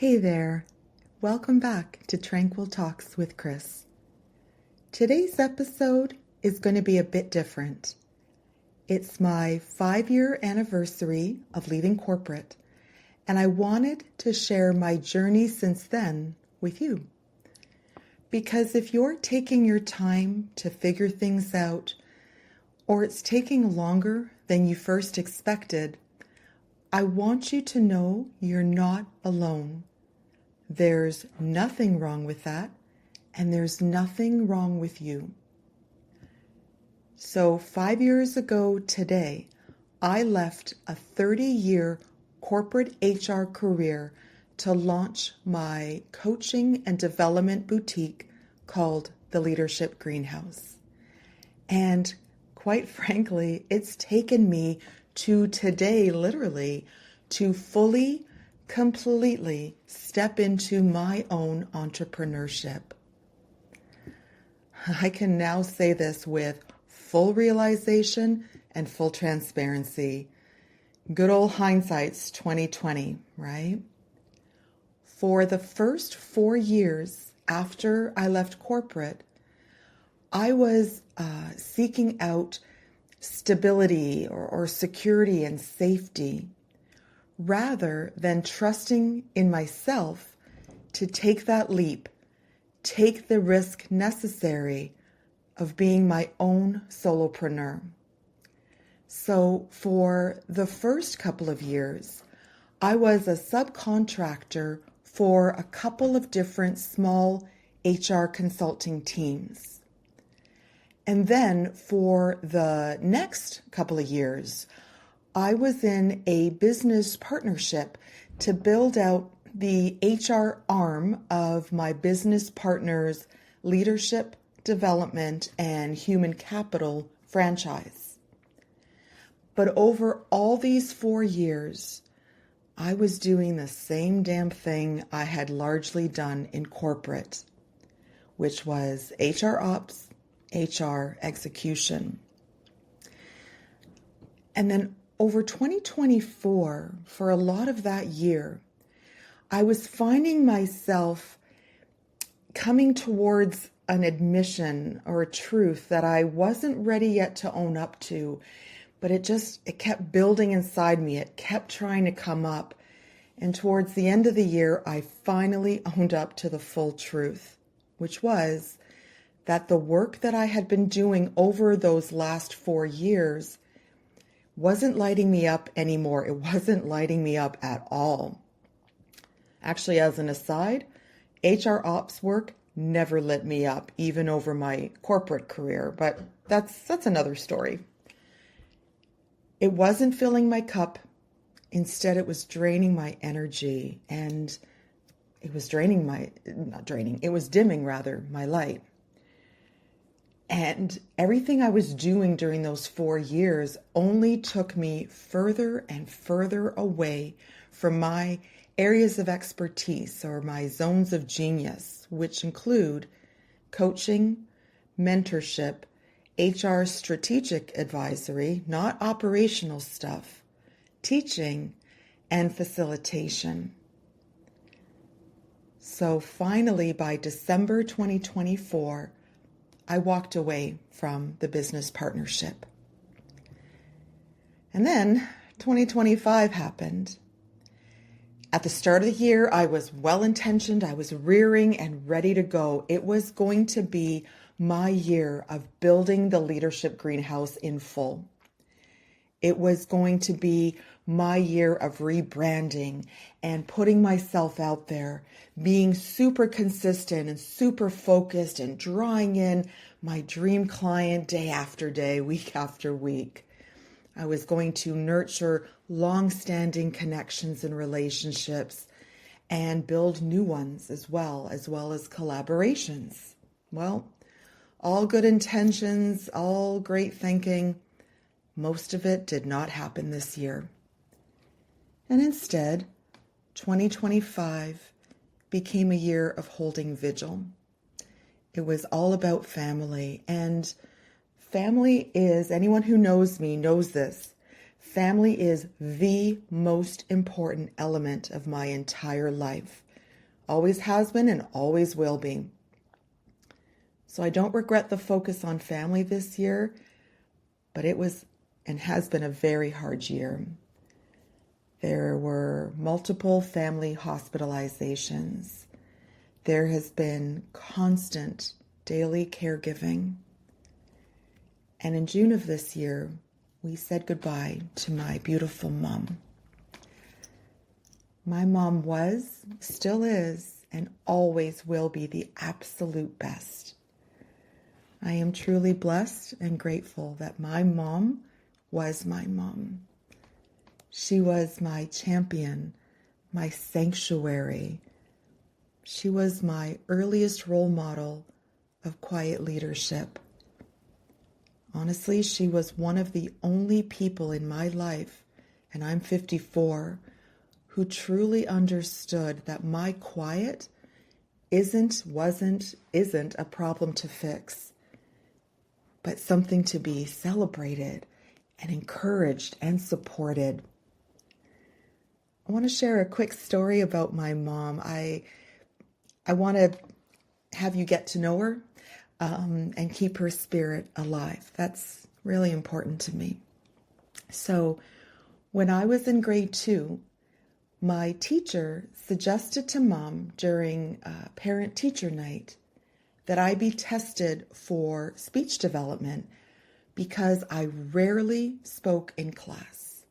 Hey there, welcome back to Tranquil Talks with Chris. Today's episode is going to be a bit different. It's my 5-year anniversary of leaving corporate, and I wanted to share my journey since then with you. Because if you're taking your time to figure things out, or it's taking longer than you first expected, I want you to know you're not alone. There's nothing wrong with that, and there's nothing wrong with you. So 5 years ago today, I left a 30-year corporate HR career to launch my coaching and development boutique called the Leadership Greenhouse. And quite frankly, it's taken me to today, literally, to fully, completely step into my own entrepreneurship. I can now say this with full realization and full transparency. Good old hindsight's 2020, right? For the first 4 years after I left corporate, I was seeking out stability or security and safety rather than trusting in myself to take that leap, take the risk necessary of being my own solopreneur. So for the first couple of years, I was a subcontractor for a couple of different small HR consulting teams. And then for the next couple of years, I was in a business partnership to build out the HR arm of my business partner's leadership, development, and human capital franchise. But over all these 4 years, I was doing the same damn thing I had largely done in corporate, which was HR ops, HR execution. And then over 2024, for a lot of that year, I was finding myself coming towards an admission or a truth that I wasn't ready yet to own up to, but it kept building inside me. It kept trying to come up. And towards the end of the year, I finally owned up to the full truth, which was that the work that I had been doing over those last 4 years wasn't lighting me up anymore. It wasn't lighting me up at all. Actually, as an aside, HR ops work never lit me up, even over my corporate career, but that's another story. It wasn't filling my cup. Instead, it was draining my energy, and it was dimming my light. And everything I was doing during those 4 years only took me further and further away from my areas of expertise or my zones of genius, which include coaching, mentorship, HR strategic advisory, not operational stuff, teaching, and facilitation. So finally, by December 2024, I walked away from the business partnership. And then 2025 happened. At the start of the year, I was well-intentioned. I was rearing and ready to go. It was going to be my year of building the Leadership Greenhouse in full. It was going to be my year of rebranding and putting myself out there, being super consistent and super focused and drawing in my dream client day after day, week after week. I was going to nurture long-standing connections and relationships and build new ones as well as collaborations. Well, all good intentions, all great thinking. Most of it did not happen this year. And instead, 2025 became a year of holding vigil. It was all about family, and family is, anyone who knows me knows this, family is the most important element of my entire life. always has been and always will be. So I don't regret the focus on family this year, but it was and has been a very hard year. There were multiple family hospitalizations. There has been constant daily caregiving. And in June of this year, we said goodbye to my beautiful mom. My mom was, still is, and always will be the absolute best. I am truly blessed and grateful that my mom was my mom. She was my champion, my sanctuary. She was my earliest role model of quiet leadership. Honestly, she was one of the only people in my life, and I'm 54, who truly understood that my quiet isn't a problem to fix, but something to be celebrated and encouraged and supported. I want to share a quick story about my mom. I want to have you get to know her and keep her spirit alive. That's really important to me. So when I was in grade 2, my teacher suggested to Mom during parent-teacher night that I be tested for speech development because I rarely spoke in class.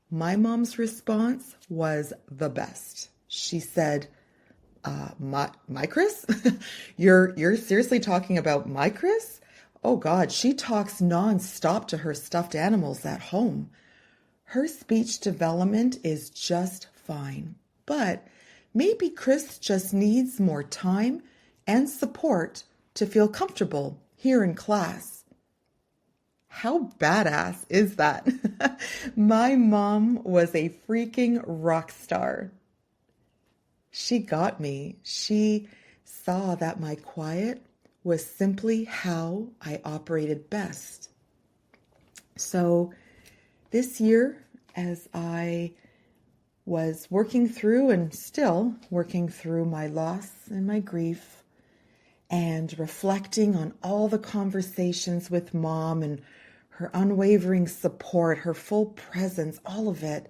My mom's response was the best. She said, my Chris? You're seriously talking about my Chris? Oh God, she talks nonstop to her stuffed animals at home. Her speech development is just fine, but maybe Chris just needs more time and support to feel comfortable here in class. How badass is that? My mom was a freaking rock star. She got me. She saw that my quiet was simply how I operated best. So this year, as I was working through and still working through my loss and my grief and reflecting on all the conversations with Mom and her unwavering support, her full presence, all of it,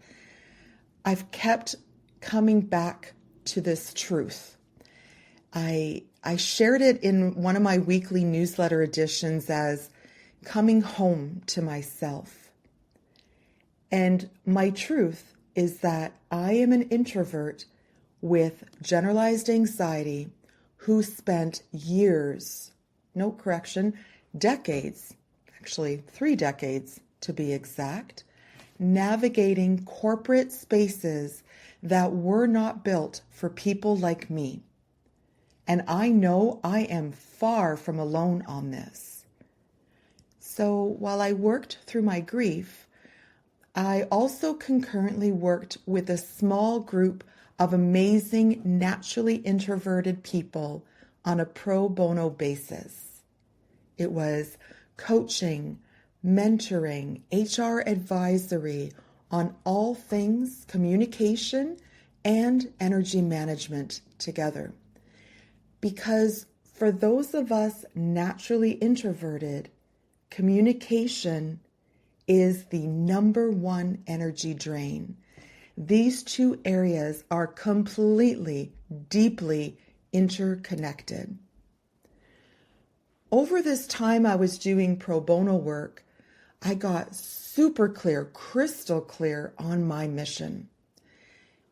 I've kept coming back to this truth. I shared it in one of my weekly newsletter editions as coming home to myself. And my truth is that I am an introvert with generalized anxiety who spent years, decades, actually 3 decades to be exact, navigating corporate spaces that were not built for people like me. And I know I am far from alone on this. So while I worked through my grief, I also concurrently worked with a small group of amazing, naturally introverted people on a pro bono basis. It was coaching, mentoring, HR advisory on all things communication and energy management together. Because for those of us naturally introverted, communication is the number one energy drain. These 2 areas are completely, deeply interconnected. Over this time I was doing pro bono work, I got super clear, crystal clear on my mission,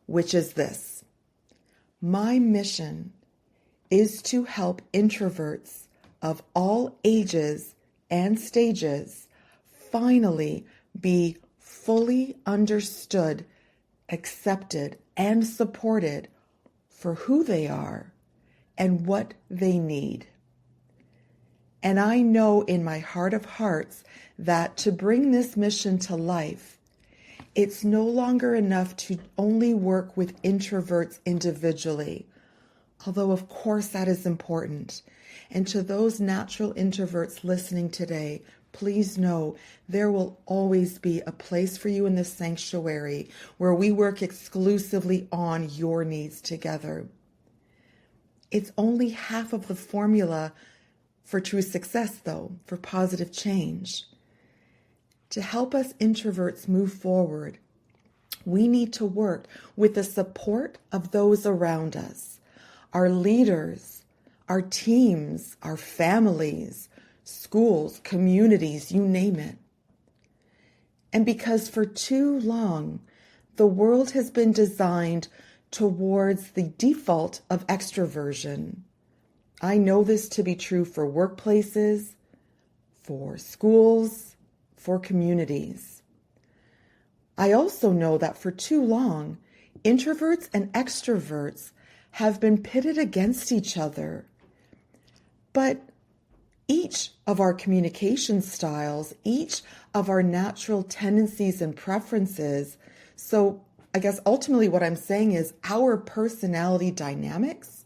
which is this. My mission is to help introverts of all ages and stages finally be fully understood, accepted, and supported for who they are and what they need. And I know in my heart of hearts that to bring this mission to life, it's no longer enough to only work with introverts individually, although of course that is important. And to those natural introverts listening today, please know there will always be a place for you in the sanctuary where we work exclusively on your needs together. It's only half of the formula for true success, though, for positive change. To help us introverts move forward, we need to work with the support of those around us, our leaders, our teams, our families, schools, communities, you name it. And because for too long, the world has been designed towards the default of extroversion. I know this to be true for workplaces, for schools, for communities. I also know that for too long, introverts and extroverts have been pitted against each other. But each of our communication styles, each of our natural tendencies and preferences, so I guess ultimately what I'm saying is our personality dynamics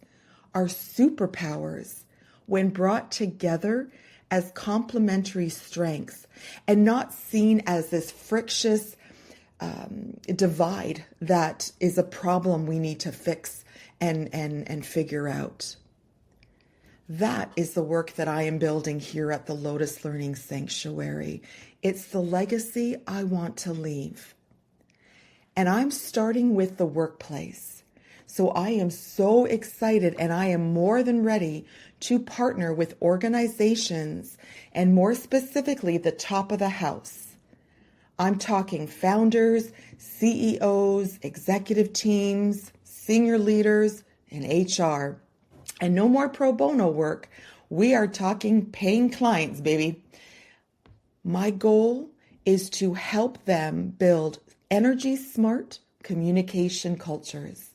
are superpowers when brought together as complementary strengths and not seen as this frictious divide that is a problem we need to fix and figure out. That is the work that I am building here at the Lotus Learning Sanctuary. It's the legacy I want to leave. And I'm starting with the workplace. So I am so excited and I am more than ready to partner with organizations and more specifically the top of the house. I'm talking founders, CEOs, executive teams, senior leaders, and HR. And no more pro bono work. We are talking paying clients, baby. My goal is to help them build energy smart communication cultures.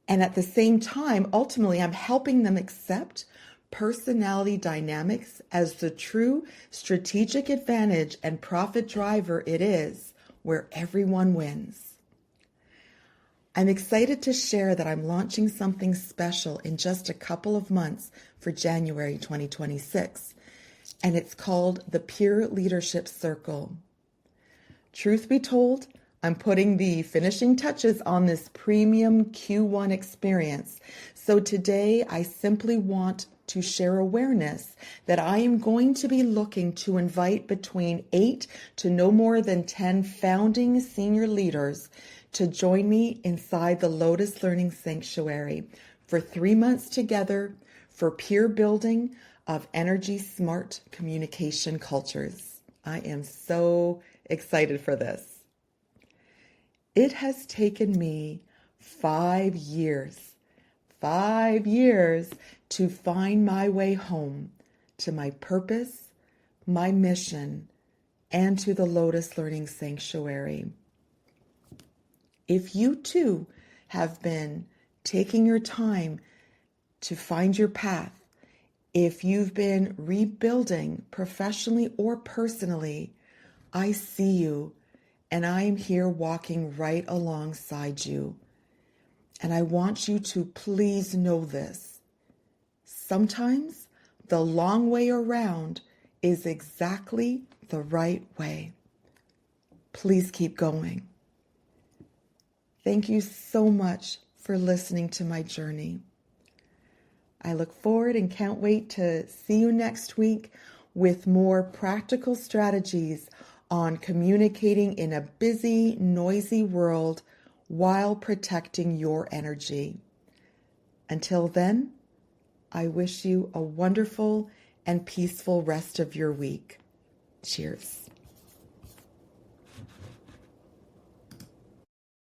And at the same time, ultimately, I'm helping them accept personality dynamics as the true strategic advantage and profit driver it is, where everyone wins. I'm excited to share that I'm launching something special in just a couple of months for January 2026, and it's called the Peer Leadership Circle. Truth be told, I'm putting the finishing touches on this premium Q1 experience. So today I simply want to share awareness that I am going to be looking to invite between 8 to no more than 10 founding senior leaders to join me inside the Lotus Learning Sanctuary for 3 months together for peer building of energy smart communication cultures. I am so excited for this. It has taken me 5 years to find my way home to my purpose, my mission, and to the Lotus Learning Sanctuary. If you too have been taking your time to find your path, if you've been rebuilding professionally or personally, I see you and I am here walking right alongside you. And I want you to please know this. Sometimes the long way around is exactly the right way. Please keep going. Thank you so much for listening to my journey. I look forward and can't wait to see you next week with more practical strategies on communicating in a busy, noisy world while protecting your energy. Until then, I wish you a wonderful and peaceful rest of your week. Cheers.